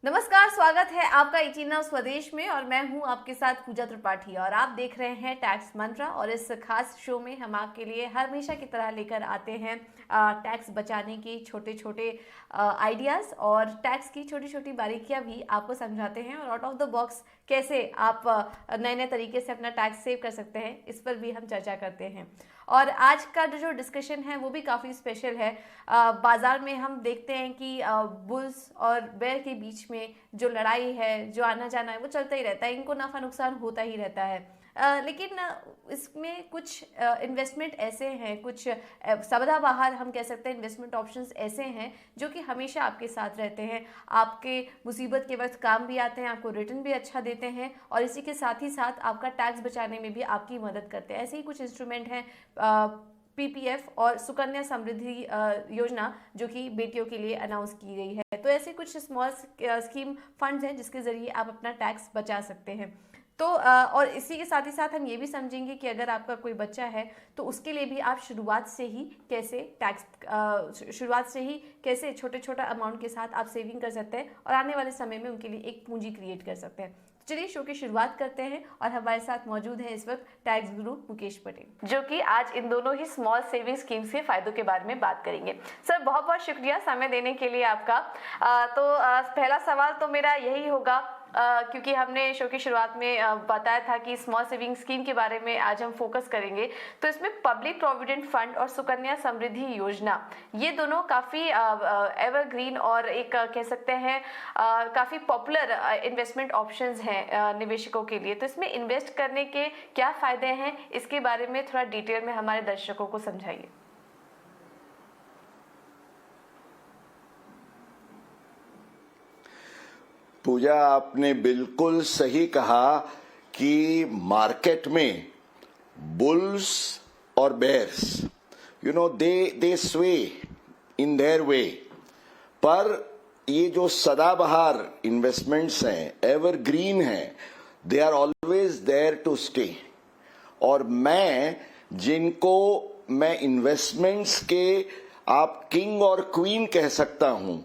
नमस्कार, स्वागत है आपका 18 स्वदेश में और मैं हूं आपके साथ पूजा त्रिपाठी और आप देख रहे हैं टैक्स मंत्रा। और इस खास शो में हम आपके लिए हमेशा की तरह लेकर आते हैं टैक्स बचाने की छोटे छोटे आइडियाज़ और टैक्स की छोटी छोटी बारीकियां भी आपको समझाते हैं और आउट ऑफ द बॉक्स कैसे आप नए नए तरीके से अपना टैक्स सेव कर सकते हैं, इस पर भी हम चर्चा करते हैं। और आज का जो डिस्कशन है वो भी काफ़ी स्पेशल है। बाज़ार में हम देखते हैं कि बुल्स और बेयर के बीच में जो लड़ाई है, जो आना जाना है, वो चलता ही रहता है। इनको नफ़ा नुकसान होता ही रहता है। लेकिन इसमें कुछ इन्वेस्टमेंट ऐसे हैं, कुछ सदाबहार हम कह सकते हैं इन्वेस्टमेंट ऑप्शंस ऐसे हैं जो कि हमेशा आपके साथ रहते हैं, आपके मुसीबत के वक्त काम भी आते हैं, आपको रिटर्न भी अच्छा देते हैं और इसी के साथ ही साथ आपका टैक्स बचाने में भी आपकी मदद करते हैं। ऐसे ही कुछ इंस्ट्रूमेंट हैं पीपीएफ और सुकन्या समृद्धि योजना जो कि बेटियों के लिए अनाउंस की गई है। तो ऐसे कुछ स्मॉल स्कीम फंड्स हैं जिसके जरिए आप अपना टैक्स बचा सकते हैं। तो और इसी के साथ ही साथ हम ये भी समझेंगे कि अगर आपका कोई बच्चा है तो उसके लिए भी आप शुरुआत से ही कैसे छोटे छोटा अमाउंट के साथ आप सेविंग कर सकते हैं और आने वाले समय में उनके लिए एक पूंजी क्रिएट कर सकते हैं। चलिए शो की शुरुआत करते हैं और हमारे साथ मौजूद है इस वक्त टैक्स गुरु मुकेश पटेल, जो कि आज इन दोनों ही स्मॉल सेविंग स्कीम्स के फायदों के बारे में बात करेंगे। सर, बहुत बहुत शुक्रिया समय देने के लिए आपका। पहला सवाल तो मेरा यही होगा, क्योंकि हमने शो की शुरुआत में बताया था कि स्मॉल सेविंग स्कीम के बारे में आज हम फोकस करेंगे। तो इसमें पब्लिक प्रोविडेंट फंड और सुकन्या समृद्धि योजना, ये दोनों काफ़ी एवरग्रीन और एक कह सकते हैं काफ़ी पॉपुलर इन्वेस्टमेंट ऑप्शंस हैं निवेशकों के लिए। तो इसमें इन्वेस्ट करने के क्या फ़ायदे हैं, इसके बारे में थोड़ा डिटेल में हमारे दर्शकों को समझाइए। पूजा, आपने बिल्कुल सही कहा कि मार्केट में बुल्स और बेयर्स दे स्वे इन देयर वे, पर ये जो सदाबहार इन्वेस्टमेंट्स हैं, एवरग्रीन हैं, they are always there to stay. और जिनको मैं इन्वेस्टमेंट्स के आप किंग और क्वीन कह सकता हूं,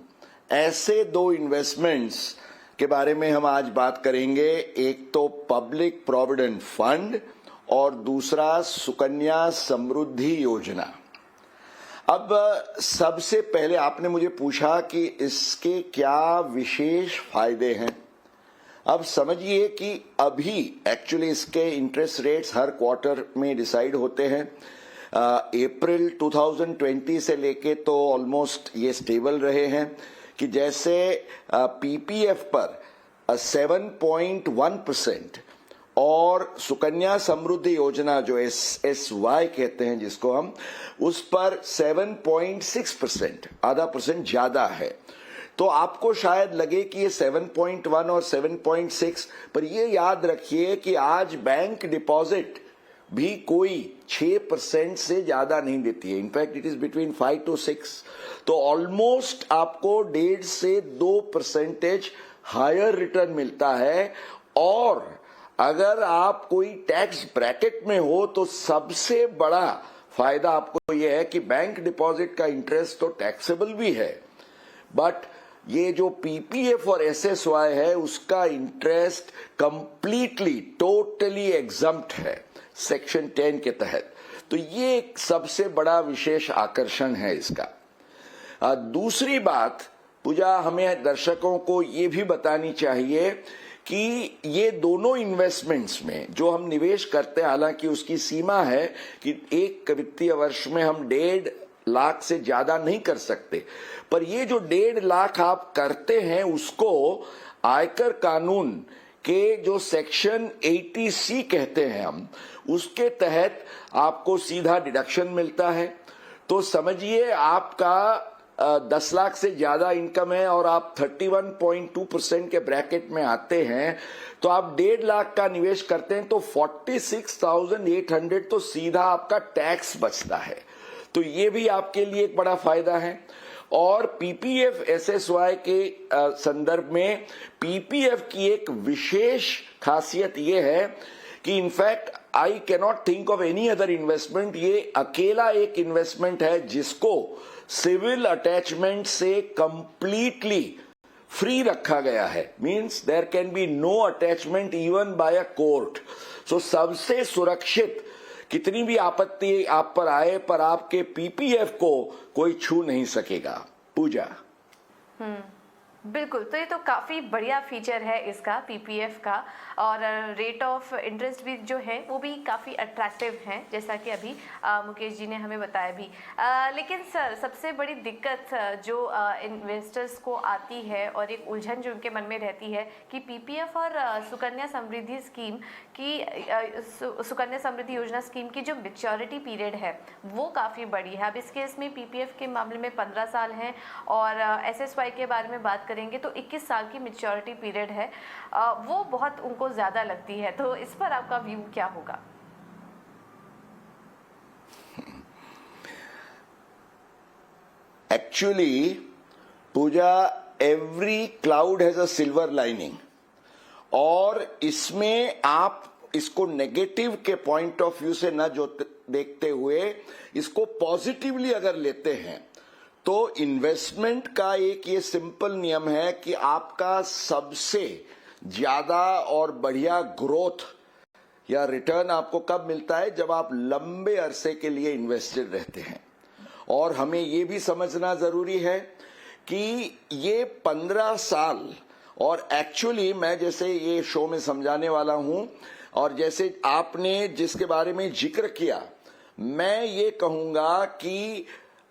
ऐसे दो इन्वेस्टमेंट्स के बारे में हम आज बात करेंगे। एक तो पब्लिक प्रोविडेंट फंड और दूसरा सुकन्या समृद्धि योजना। अब सबसे पहले आपने मुझे पूछा कि इसके क्या विशेष फायदे हैं। अब समझिए कि अभी एक्चुअली इसके इंटरेस्ट रेट्स हर क्वार्टर में डिसाइड होते हैं। अप्रैल 2020 से लेके तो ऑलमोस्ट ये स्टेबल रहे हैं कि जैसे पीपीएफ पर 7.1% और सुकन्या समृद्धि योजना जो SSY कहते हैं जिसको हम, उस पर 7.6%, आधा % ज्यादा है। तो आपको शायद लगे कि ये 7.1 और 7.6, पर ये याद रखिए कि आज बैंक डिपॉजिट भी कोई 6% से ज्यादा नहीं देती है। In fact it is between 5 to 6। तो ऑलमोस्ट आपको 1.5 से 2% हायर रिटर्न मिलता है। और अगर आप कोई टैक्स ब्रैकेट में हो तो सबसे बड़ा फायदा आपको यह है कि बैंक डिपॉजिट का इंटरेस्ट तो टैक्सेबल भी है, बट ये जो पीपीएफ और एसएसवाई है उसका इंटरेस्ट कंप्लीटली टोटली एग्जम्प्ट है सेक्शन 10 के तहत। तो ये एक सबसे बड़ा विशेष आकर्षण है इसका। दूसरी बात पूजा, हमें दर्शकों को ये भी बतानी चाहिए कि ये दोनों इन्वेस्टमेंट्स में जो हम निवेश करते हैं, हालांकि उसकी सीमा है कि एक वित्तीय वर्ष में हम 1.5 लाख से ज्यादा नहीं कर सकते, पर ये जो 1.5 लाख आप करते हैं उसको आयकर कानून के जो सेक्शन 80C कहते हैं हम, उसके तहत आपको सीधा डिडक्शन मिलता है। तो समझिए आपका 10 लाख से ज्यादा इनकम है और आप 31.2% के ब्रैकेट में आते हैं, तो आप 1.5 लाख का निवेश करते हैं तो 46,800 तो सीधा आपका टैक्स बचता है। तो ये भी आपके लिए एक बड़ा फायदा है। और पीपीएफ एसएसवाई के संदर्भ में पीपीएफ की एक विशेष खासियत ये है कि in fact I cannot think of any other investment, ये अकेला एक इन्वेस्टमेंट है जिसको सिविल अटैचमेंट से कंप्लीटली फ्री रखा गया है, means there can be no attachment even by a court. So सबसे सुरक्षित, कितनी भी आपत्ति आप पर आए पर आपके पीपीएफ को कोई छू नहीं सकेगा। पूजा। बिल्कुल, तो ये तो काफ़ी बढ़िया फीचर है इसका पीपीएफ का, और रेट ऑफ इंटरेस्ट भी जो है वो भी काफ़ी अट्रैक्टिव है, जैसा कि अभी मुकेश जी ने हमें बताया भी। लेकिन सर, सबसे बड़ी दिक्कत जो इन्वेस्टर्स को आती है और एक उलझन जो उनके मन में रहती है कि पीपीएफ और सुकन्या समृद्धि स्कीम की सुकन्या समृद्धि योजना स्कीम की जो मैच्योरिटी पीरियड है वो काफ़ी बड़ी है। अब इस केस में पीपीएफ के मामले में 15 साल है और एसएसवाई के बारे में बात करेंगे तो 21 साल की मैच्योरिटी पीरियड है, वो बहुत उनको ज़्यादा लगती है। तो इस पर आपका व्यू क्या होगा? Actually Pooja, every cloud has a silver lining, और इसमें आप इसको नेगेटिव के पॉइंट ऑफ व्यू से न जो देखते हुए इसको पॉजिटिवली अगर लेते हैं तो इन्वेस्टमेंट का एक ये सिंपल नियम है कि आपका सबसे ज्यादा और बढ़िया ग्रोथ या रिटर्न आपको कब मिलता है? जब आप लंबे अरसे के लिए इन्वेस्टेड रहते हैं। और हमें ये भी समझना जरूरी है कि ये 15 साल, और एक्चुअली मैं जैसे ये शो में समझाने वाला हूं और जैसे आपने जिसके बारे में जिक्र किया, मैं ये कहूंगा कि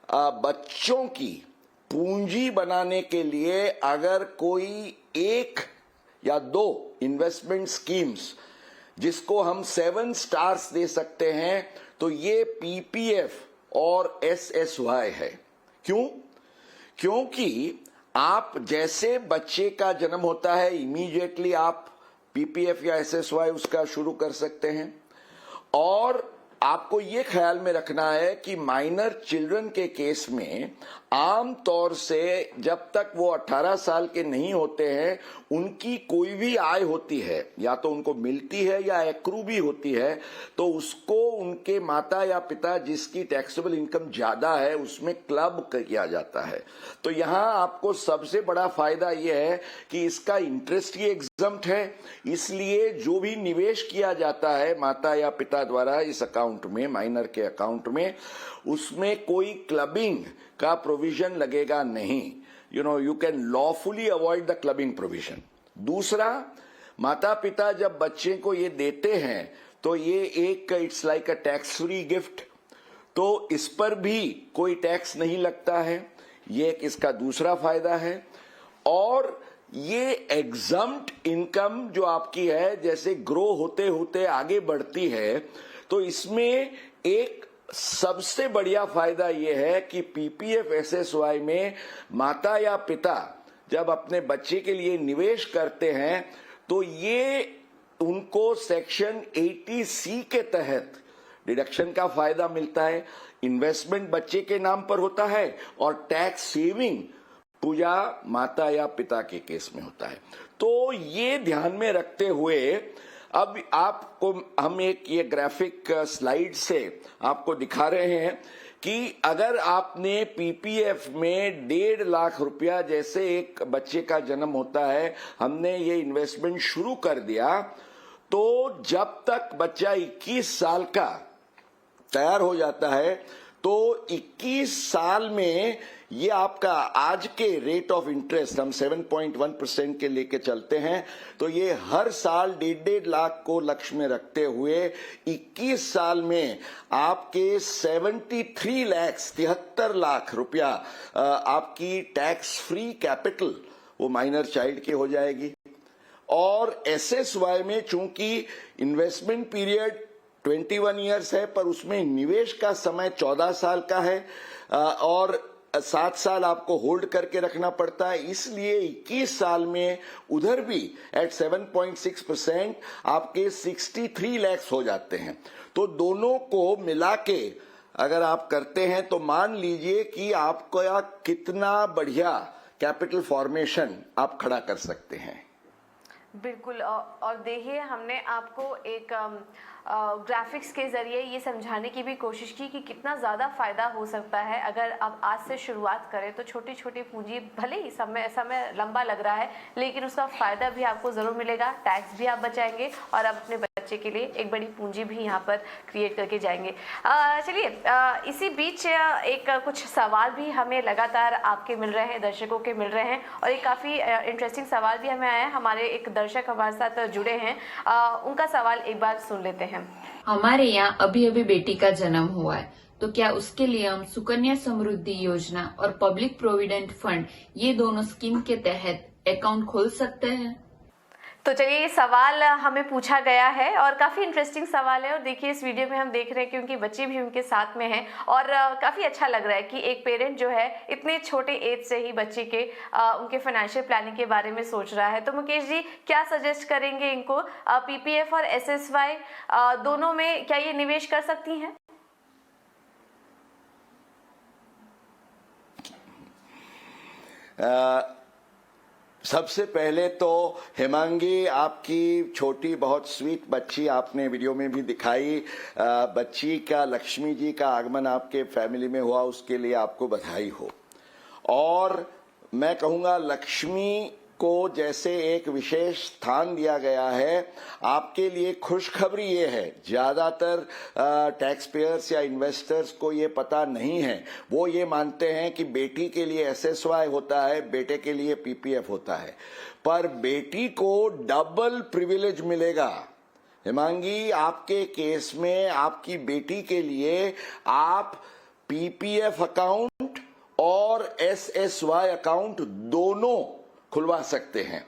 बच्चों की पूंजी बनाने के लिए अगर कोई एक या दो इन्वेस्टमेंट स्कीम्स जिसको हम 7 स्टार्स दे सकते हैं तो ये पीपीएफ और एसएसवाई है। क्यों? क्योंकि आप जैसे बच्चे का जन्म होता है इमीडिएटली आप पीपीएफ या एसएसवाई उसका शुरू कर सकते हैं। और आपको ये ख्याल में रखना है कि माइनर चिल्ड्रन के केस में आम तौर से जब तक वो 18 साल के नहीं होते हैं उनकी कोई भी आय होती है, या तो उनको मिलती है या एक्रू भी होती है, तो उसको उनके माता या पिता जिसकी टैक्सेबल इनकम ज्यादा है उसमें क्लब किया जाता है। तो यहाँ आपको सबसे बड़ा फायदा ये है कि इसका इंटरेस्ट ही एग्जम्प्ट है, इसलिए जो भी निवेश किया जाता है माता या पिता द्वारा इस अकाउंट में, माइनर के अकाउंट में, उसमें कोई क्लबिंग का प्रोविजन लगेगा नहीं। you can lawfully avoid the clubbing provision। दूसरा, माता पिता जब बच्चे को ये देते हैं तो ये एक it's like a tax free gift, तो इस पर भी कोई टैक्स नहीं लगता है, ये एक इसका दूसरा फायदा है। और ये एग्जम्प्ट इनकम जो आपकी है जैसे ग्रो होते होते आगे बढ़ती है, तो इसमें एक सबसे बढ़िया फायदा यह है कि पीपीएफ एसएसवाई में माता या पिता जब अपने बच्चे के लिए निवेश करते हैं तो ये उनको सेक्शन 80C के तहत डिडक्शन का फायदा मिलता है। इन्वेस्टमेंट बच्चे के नाम पर होता है और टैक्स सेविंग पूजा माता या पिता के केस में होता है। तो ये ध्यान में रखते हुए अब आपको हम एक ये ग्राफिक स्लाइड से आपको दिखा रहे हैं कि अगर आपने पीपीएफ में 1.5 लाख रुपया जैसे एक बच्चे का जन्म होता है, हमने ये इन्वेस्टमेंट शुरू कर दिया, तो जब तक बच्चा 21 साल का तैयार हो जाता है तो 21 साल में ये आपका आज के रेट ऑफ इंटरेस्ट हम 7.1% के लेके चलते हैं, तो ये हर साल 1.5 लाख को लक्ष्य में रखते हुए 21 साल में आपके 73 लाख रुपया आपकी टैक्स फ्री कैपिटल वो माइनर चाइल्ड की हो जाएगी। और एसएसवाई में चूंकि इन्वेस्टमेंट पीरियड 21 ईयर्स है पर उसमें निवेश का समय 14 साल का है और 7 साल आपको होल्ड करके रखना पड़ता है, इसलिए 21 साल में उधर भी एट 7.6% आपके 63 लाख हो जाते हैं। तो दोनों को मिला के अगर आप करते हैं तो मान लीजिए कि आपका कितना बढ़िया कैपिटल फॉर्मेशन आप खड़ा कर सकते हैं। बिल्कुल, और देखिए हमने आपको एक ग्राफिक्स के ज़रिए ये समझाने की भी कोशिश की कि कितना ज़्यादा फ़ायदा हो सकता है अगर आप आज से शुरुआत करें। तो छोटी छोटी पूंजी, भले ही समय लंबा लग रहा है, लेकिन उसका फ़ायदा भी आपको ज़रूर मिलेगा, टैक्स भी आप बचाएंगे और आप अपने बच्चे के लिए एक बड़ी पूंजी भी यहाँ पर क्रिएट करके जाएंगे। चलिए, इसी बीच एक कुछ सवाल भी हमें लगातार आपके मिल रहे हैं, दर्शकों के मिल रहे हैं, और एक काफ़ी इंटरेस्टिंग सवाल भी हमें आया है। हमारे एक दर्शक हमारे साथ जुड़े हैं, उनका सवाल एक बार सुन लेते हैं। हमारे यहाँ अभी अभी बेटी का जन्म हुआ है, तो क्या उसके लिए हम सुकन्या समृद्धि योजना और पब्लिक प्रोविडेंट फंड, ये दोनों स्कीम के तहत अकाउंट खोल सकते हैं? तो चलिए, ये सवाल हमें पूछा गया है और काफ़ी इंटरेस्टिंग सवाल है। और देखिए, इस वीडियो में हम देख रहे हैं कि उनकी बच्ची भी उनके साथ में है और काफ़ी अच्छा लग रहा है कि एक पेरेंट जो है इतने छोटे एज से ही बच्चे के उनके फाइनेंशियल प्लानिंग के बारे में सोच रहा है। तो मुकेश जी, क्या सजेस्ट करेंगे इनको? पीपीएफ और एसएसवाई दोनों में क्या ये निवेश कर सकती हैं? सबसे पहले तो हेमांगी, आपकी छोटी बहुत स्वीट बच्ची आपने वीडियो में भी दिखाई, बच्ची का, लक्ष्मी जी का आगमन आपके फैमिली में हुआ, उसके लिए आपको बधाई हो। और मैं कहूँगा, लक्ष्मी को जैसे एक विशेष स्थान दिया गया है, आपके लिए खुशखबरी ये है, ज्यादातर टैक्स पेयर्स या इन्वेस्टर्स को ये पता नहीं है। वो ये मानते हैं कि बेटी के लिए एसएसवाई होता है, बेटे के लिए पीपीएफ होता है, पर बेटी को डबल प्रिविलेज मिलेगा। हेमांगी, आपके केस में आपकी बेटी के लिए आप पीपीएफ अकाउंट और एसएसवाई अकाउंट दोनों खुलवा सकते हैं।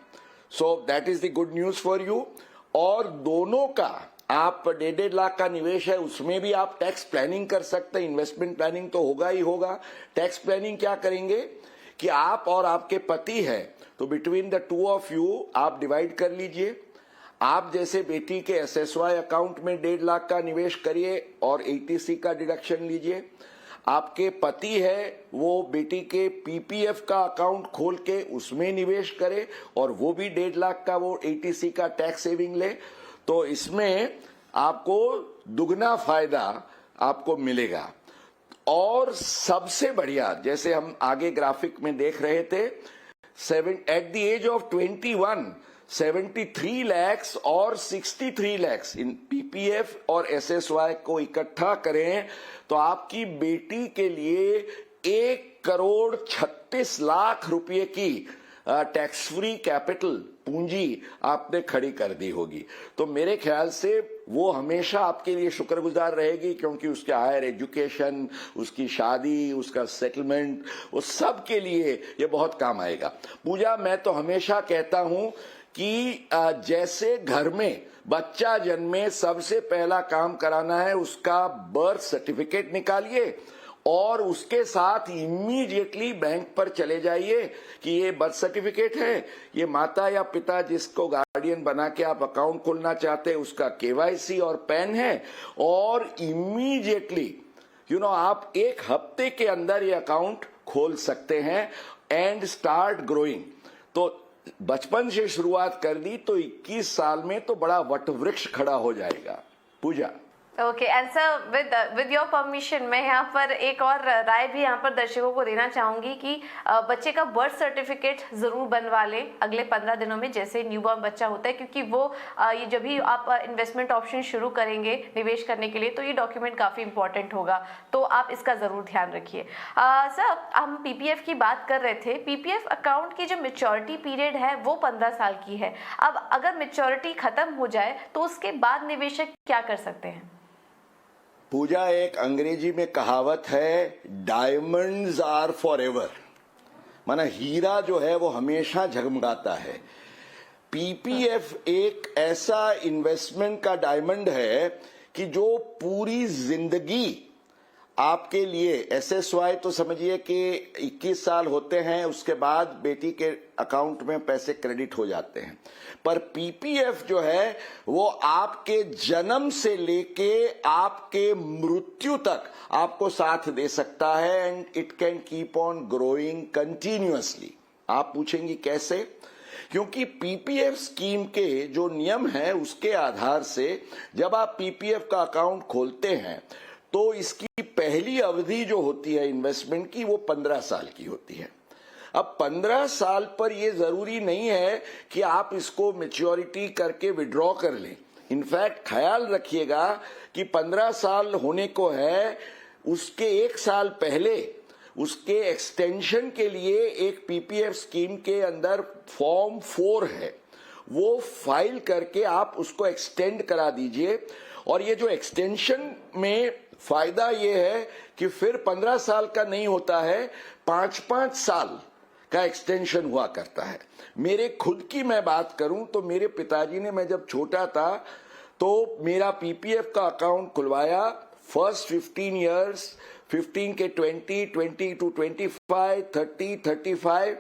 So that is the good news for you. और दोनों का आप 1.5 लाख का निवेश है, उसमें भी आप टैक्स प्लानिंग कर सकते हैं। इन्वेस्टमेंट प्लानिंग तो होगा ही होगा। टैक्स प्लानिंग क्या करेंगे कि आप और आपके पति है, तो between the two of you आप डिवाइड कर लीजिए। आप जैसे बेटी के एसएसवाई अकाउंट में 1.5 लाख का निवेश करिए और एटीसी का डिडक्शन लीजिए। आपके पति है, वो बेटी के पीपीएफ का अकाउंट खोल के उसमें निवेश करे और वो भी 1.5 लाख का वो एटीसी का टैक्स सेविंग ले। तो इसमें आपको दुगना फायदा आपको मिलेगा। और सबसे बढ़िया, जैसे हम आगे ग्राफिक में देख रहे थे, at the age of 21 73 lakhs और 63 lakhs इन पीपीएफ और एसएसवाई को इकट्ठा करें तो आपकी बेटी के लिए 1,36,00,000 रुपए की टैक्स फ्री कैपिटल पूंजी आपने खड़ी कर दी होगी। तो मेरे ख्याल से वो हमेशा आपके लिए शुक्रगुजार रहेगी, क्योंकि उसके हायर एजुकेशन, उसकी शादी, उसका सेटलमेंट, वो सब के लिए ये बहुत काम आएगा। पूजा, मैं तो हमेशा कहता हूं कि जैसे घर में बच्चा जन्मे, सबसे पहला काम कराना है उसका बर्थ सर्टिफिकेट निकालिए और उसके साथ इमीडिएटली बैंक पर चले जाइए कि ये बर्थ सर्टिफिकेट है, ये माता या पिता जिसको गार्डियन बना के आप अकाउंट खोलना चाहते हैं उसका केवाईसी और पैन है, और इमीडिएटली आप 1 हफ्ते के अंदर ये अकाउंट खोल सकते हैं एंड स्टार्ट ग्रोइंग। तो बचपन से शुरुआत कर दी तो 21 साल में तो बड़ा वटवृक्ष खड़ा हो जाएगा। Pooja, okay, and sir with your permission मैं यहाँ पर एक और राय भी यहाँ पर दर्शकों को देना चाहूंगी कि बच्चे का बर्थ सर्टिफिकेट जरूर बनवा लें अगले 15 दिनों में, जैसे न्यूबॉर्न बच्चा होता है, क्योंकि वो ये जब भी आप इन्वेस्टमेंट ऑप्शन शुरू करेंगे निवेश करने के लिए तो ये डॉक्यूमेंट काफ़ी इंपॉर्टेंट होगा, तो आप इसका ज़रूर ध्यान रखिए। सर, हम पीपीएफ की बात कर रहे थे। पीपीएफ अकाउंट की जो मेच्योरिटी पीरियड है वो 15 साल की है। अब अगर मेच्योरिटी खत्म हो जाए तो उसके बाद निवेशक क्या कर सकते हैं? पूजा, एक अंग्रेजी में कहावत है, डायमंड्स आर फॉर एवर, माना हीरा जो है वो हमेशा झगमगाता है। पीपीएफ एक ऐसा इन्वेस्टमेंट का डायमंड है कि जो पूरी जिंदगी आपके लिए, एसएसवाई तो समझिए कि 21 साल होते हैं, उसके बाद बेटी के अकाउंट में पैसे क्रेडिट हो जाते हैं, पर पीपीएफ जो है वो आपके जन्म से लेके आपके मृत्यु तक आपको साथ दे सकता है and it can keep on growing continuously. आप पूछेंगी कैसे? क्योंकि पीपीएफ स्कीम के जो नियम है उसके आधार से जब आप पीपीएफ का अकाउंट खोलते हैं तो इसकी पहली अवधि जो होती है इन्वेस्टमेंट की वो 15 साल की होती है। अब 15 साल पर यह जरूरी नहीं है कि आप इसको मैच्योरिटी करके विड्रॉ कर लें। इनफैक्ट ख्याल रखिएगा कि 15 साल होने को है, उसके एक साल पहले उसके एक्सटेंशन के लिए एक पीपीएफ स्कीम के अंदर फॉर्म 4 है, वो फाइल करके आप उसको एक्सटेंड करा दीजिए। और ये जो एक्सटेंशन में फायदा ये है कि फिर 15 साल का नहीं होता है, 5-5 साल का एक्सटेंशन हुआ करता है। मेरे खुद की मैं बात करूं तो मेरे पिताजी ने, मैं जब छोटा था तो मेरा पीपीएफ का अकाउंट खुलवाया। फर्स्ट 15 इयर्स, 15 के 20, 20 to 25, 30, 35।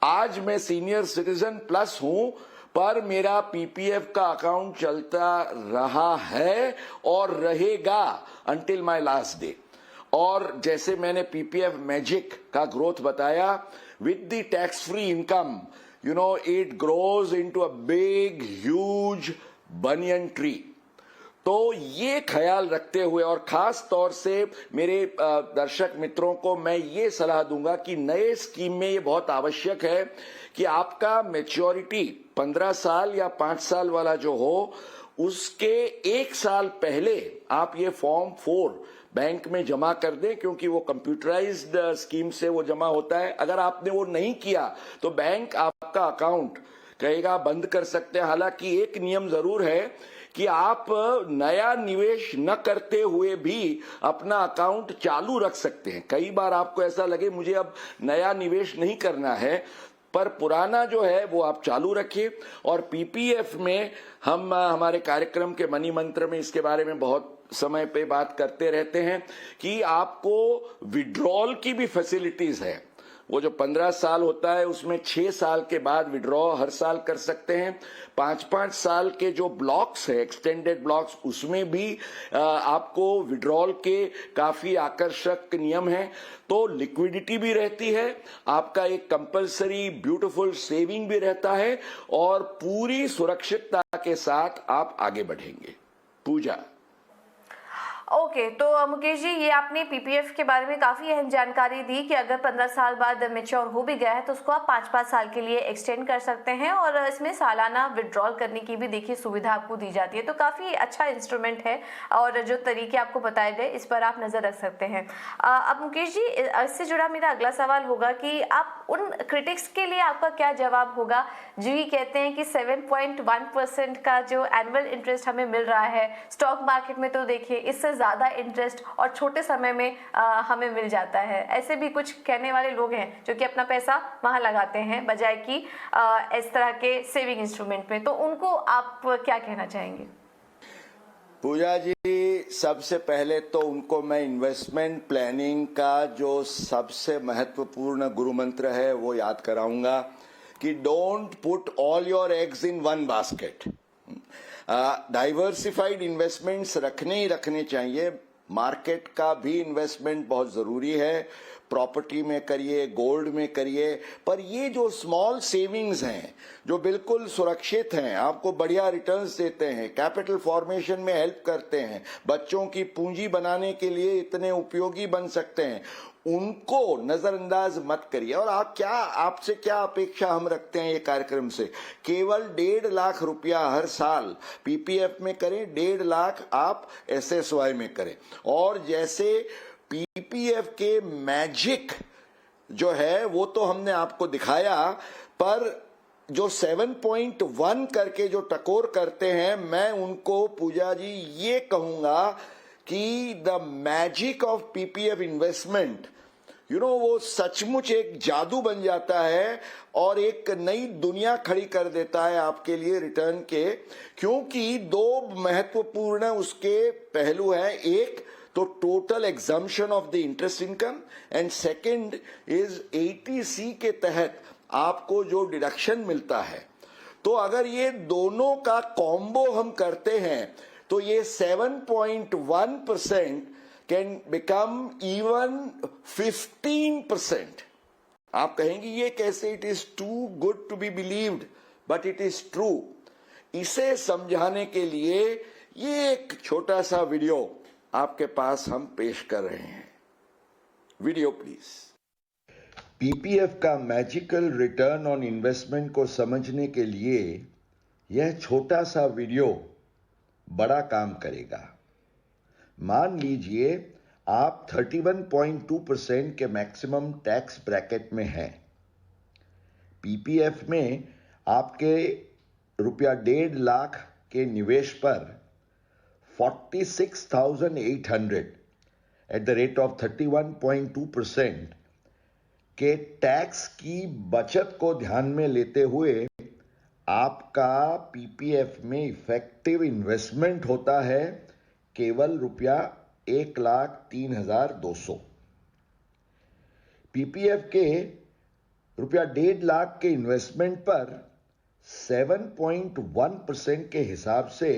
आज मैं सीनियर सिटीजन प्लस हूं, पर मेरा पीपीएफ का अकाउंट चलता रहा है और रहेगा अंटिल माय लास्ट डे। और जैसे मैंने पीपीएफ मैजिक का ग्रोथ बताया, with the tax free income, you know, it grows into a big huge banyan tree. तो ये ख्याल रखते हुए और खास तौर से मेरे दर्शक मित्रों को मैं ये सलाह दूंगा कि नए स्कीम में ये बहुत आवश्यक है कि आपका मैच्योरिटी 15 साल या 5 साल वाला जो हो, उसके एक साल पहले आप ये फॉर्म 4 बैंक में जमा कर दें, क्योंकि वो कंप्यूटराइज्ड स्कीम से वो जमा होता है। अगर आपने वो नहीं किया तो बैंक आपका अकाउंट कहेगा बंद कर सकते हैं। हालांकि एक नियम जरूर है कि आप नया निवेश न करते हुए भी अपना अकाउंट चालू रख सकते हैं। कई बार आपको ऐसा लगे मुझे अब नया निवेश नहीं करना है, पर पुराना जो है वो आप चालू रखिए। और पीपीएफ में हम हमारे कार्यक्रम के मनी मंत्र में इसके बारे में बहुत समय पे बात करते रहते हैं कि आपको विड्रॉल की भी फैसिलिटीज है। वो जो 15 साल होता है उसमें 6 साल के बाद विड्रॉ हर साल कर सकते हैं। 5-5 साल के जो ब्लॉक्स है, एक्सटेंडेड ब्लॉक्स, उसमें भी आपको विड्रॉल के काफी आकर्षक नियम हैं। तो लिक्विडिटी भी रहती है, आपका एक कंपलसरी ब्यूटीफुल सेविंग भी रहता है और पूरी सुरक्षितता के साथ आप आगे बढ़ेंगे। पूजा। ओके, तो मुकेश जी, ये आपने पीपीएफ के बारे में काफ़ी अहम जानकारी दी कि अगर 15 साल बाद मेच्योर हो भी गया है तो उसको आप 5-5 साल के लिए एक्सटेंड कर सकते हैं और इसमें सालाना विड्रॉल करने की भी देखिए सुविधा आपको दी जाती है। तो काफ़ी अच्छा इंस्ट्रूमेंट है और जो तरीके आपको बताए गए इस पर आप नज़र रख सकते हैं। अब मुकेश जी, इससे जुड़ा मेरा अगला सवाल होगा कि आप उन क्रिटिक्स के लिए आपका क्या जवाब होगा जो ये कहते हैं कि 7.1% का जो एनुअल इंटरेस्ट हमें मिल रहा है, स्टॉक मार्केट में तो देखिए इससे ज्यादा इंटरेस्ट और छोटे समय में हमें मिल जाता है। ऐसे भी कुछ कहने वाले लोग हैं जो कि अपना पैसा वहां लगाते हैं बजाय कि इस तरह के सेविंग इंस्ट्रूमेंट में। तो उनको आप क्या कहना चाहेंगे? पूजा जी, सबसे पहले तो उनको मैं इन्वेस्टमेंट प्लानिंग का जो सबसे महत्वपूर्ण गुरु मंत्र है वो याद कराऊंगा कि don't put all your eggs in one basket. Diversified investments रखने ही रखने चाहिए। मार्केट का भी इन्वेस्टमेंट बहुत जरूरी है, प्रॉपर्टी में करिए, गोल्ड में करिए, पर ये जो स्मॉल सेविंग्स हैं जो बिल्कुल सुरक्षित हैं, आपको बढ़िया रिटर्न्स देते हैं, कैपिटल फॉर्मेशन में हेल्प करते हैं, बच्चों की पूंजी बनाने के लिए इतने उपयोगी बन सकते हैं, उनको नजरअंदाज मत करिए। और आपसे क्या अपेक्षा हम रखते हैं ये कार्यक्रम से? केवल 1.5 लाख रुपया हर साल पीपीएफ में करें, 1.5 लाख आप एसएसवाई में करें। और जैसे पीपीएफ के मैजिक जो है वो तो हमने आपको दिखाया, पर जो 7.1 करके जो टकोर करते हैं, मैं उनको पूजा जी ये कहूंगा कि the magic of PPF investment, वो सचमुच एक जादू बन जाता है और एक नई दुनिया खड़ी कर देता है आपके लिए रिटर्न के। क्योंकि 2 महत्वपूर्ण उसके पहलू हैं, एक तो total exemption of the interest income and second is 80C के तहत आपको जो डिडक्शन मिलता है। तो अगर ये दोनों का कॉम्बो हम करते हैं तो ये 7.1% can become even 15%. आप कहेंगे ये कैसे, it is too good to be believed, but it is true. इसे समझाने के लिए ये एक छोटा सा वीडियो आपके पास हम पेश कर रहे हैं। Video please. पीपीएफ का मैजिकल रिटर्न ऑन इन्वेस्टमेंट को समझने के लिए यह छोटा सा वीडियो बड़ा काम करेगा। मान लीजिए आप 31.2% के मैक्सिमम टैक्स ब्रैकेट में हैं। पीपीएफ में आपके ₹1.5 लाख के निवेश पर 46,800 एट द रेट ऑफ 31.2% के टैक्स की बचत को ध्यान में लेते हुए आपका पीपीएफ में इफेक्टिव इन्वेस्टमेंट होता है केवल ₹1,03,200। पीपीएफ के ₹1.5 लाख के इन्वेस्टमेंट पर 7.1% के हिसाब से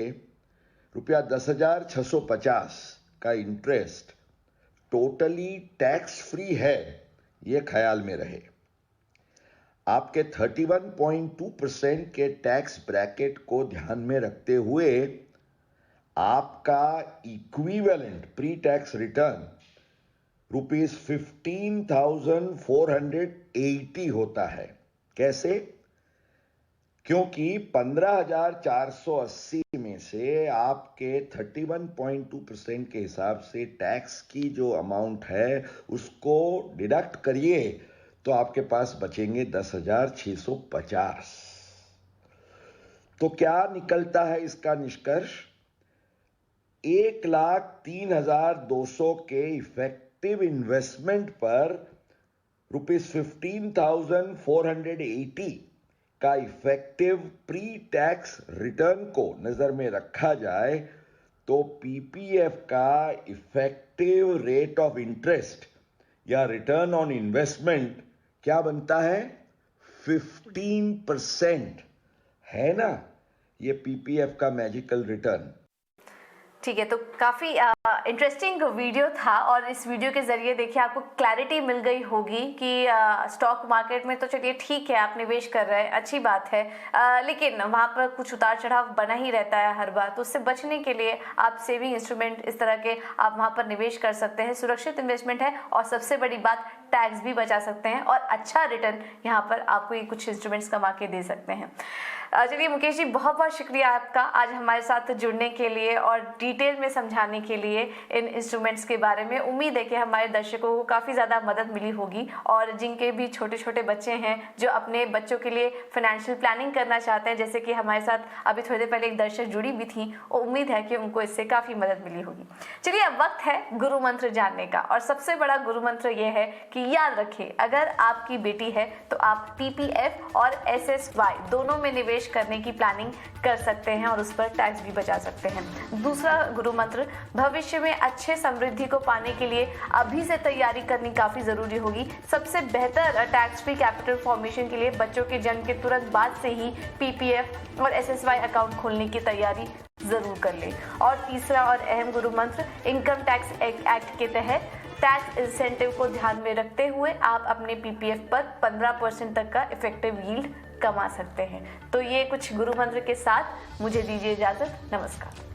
₹10,650 का इंटरेस्ट टोटली टैक्स फ्री है, यह ख्याल में रहे। आपके 31.2% के टैक्स ब्रैकेट को ध्यान में रखते हुए आपका इक्विवेलेंट प्री टैक्स रिटर्न ₹15,480 होता है। कैसे? क्योंकि 15,480 में से आपके 31.2% के हिसाब से टैक्स की जो अमाउंट है उसको डिडक्ट करिए तो आपके पास बचेंगे 10,650। तो क्या निकलता है इसका निष्कर्ष? 1,03,200 के इफेक्टिव इन्वेस्टमेंट पर ₹15,480 का इफेक्टिव प्री टैक्स रिटर्न को नजर में रखा जाए तो पीपीएफ का इफेक्टिव रेट ऑफ इंटरेस्ट या रिटर्न ऑन इन्वेस्टमेंट क्या बनता है? 15% है ना, ये पीपीएफ का मैजिकल रिटर्न। ठीक है, तो काफ़ी इंटरेस्टिंग वीडियो था और इस वीडियो के ज़रिए देखिए आपको क्लैरिटी मिल गई होगी कि स्टॉक मार्केट में तो चलिए ठीक है आप निवेश कर रहे हैं, अच्छी बात है, लेकिन वहाँ पर कुछ उतार चढ़ाव बना ही रहता है हर बार। तो उससे बचने के लिए आप सेविंग इंस्ट्रूमेंट इस तरह के आप वहाँ पर निवेश कर सकते हैं, सुरक्षित इन्वेस्टमेंट है और सबसे बड़ी बात टैक्स भी बचा सकते हैं और अच्छा रिटर्न यहाँ पर आपको ये कुछ इंस्ट्रूमेंट्स कमा के दे सकते हैं। चलिए मुकेश जी, बहुत बहुत शुक्रिया आपका आज हमारे साथ जुड़ने के लिए और डिटेल में समझाने के लिए इन इंस्ट्रूमेंट्स के बारे में। उम्मीद है कि हमारे दर्शकों को काफ़ी ज़्यादा मदद मिली होगी और जिनके भी छोटे छोटे बच्चे हैं जो अपने बच्चों के लिए फाइनेंशियल प्लानिंग करना चाहते हैं, जैसे कि हमारे साथ अभी थोड़ी देर पहले एक दर्शक जुड़ी भी थी, उम्मीद है कि उनको इससे काफ़ी मदद मिली होगी। चलिए अब वक्त है गुरु मंत्र जानने का और सबसे बड़ा गुरु मंत्र ये है कि याद रखें अगर आपकी बेटी है तो आप पीपीएफ और एसएसवाई दोनों में निवेश करने की प्लानिंग कर सकते हैं और उस पर टैक्स भी बचा सकते हैं। दूसरा गुरु मंत्र, भविष्य में अच्छे समृद्धि को पाने के लिए अभी से तैयारी करनी काफी जरूरी होगी। सबसे बेहतर टैक्स फ्री कैपिटल फॉर्मेशन के लिए बच्चों के जन्म के तुरंत बाद से ही पीपीएफ और एसएसवाई अकाउंट खोलने की तैयारी जरूर कर ले। और तीसरा और अहम गुरु मंत्र, इनकम टैक्स एक्ट के तहत टैक्स इंसेंटिव को ध्यान में रखते हुए आप अपने पीपीएफ पर 15% तक का इफेक्टिव यील्ड कमा सकते हैं। तो ये कुछ गुरु मंत्र के साथ मुझे दीजिए इजाजत। नमस्कार।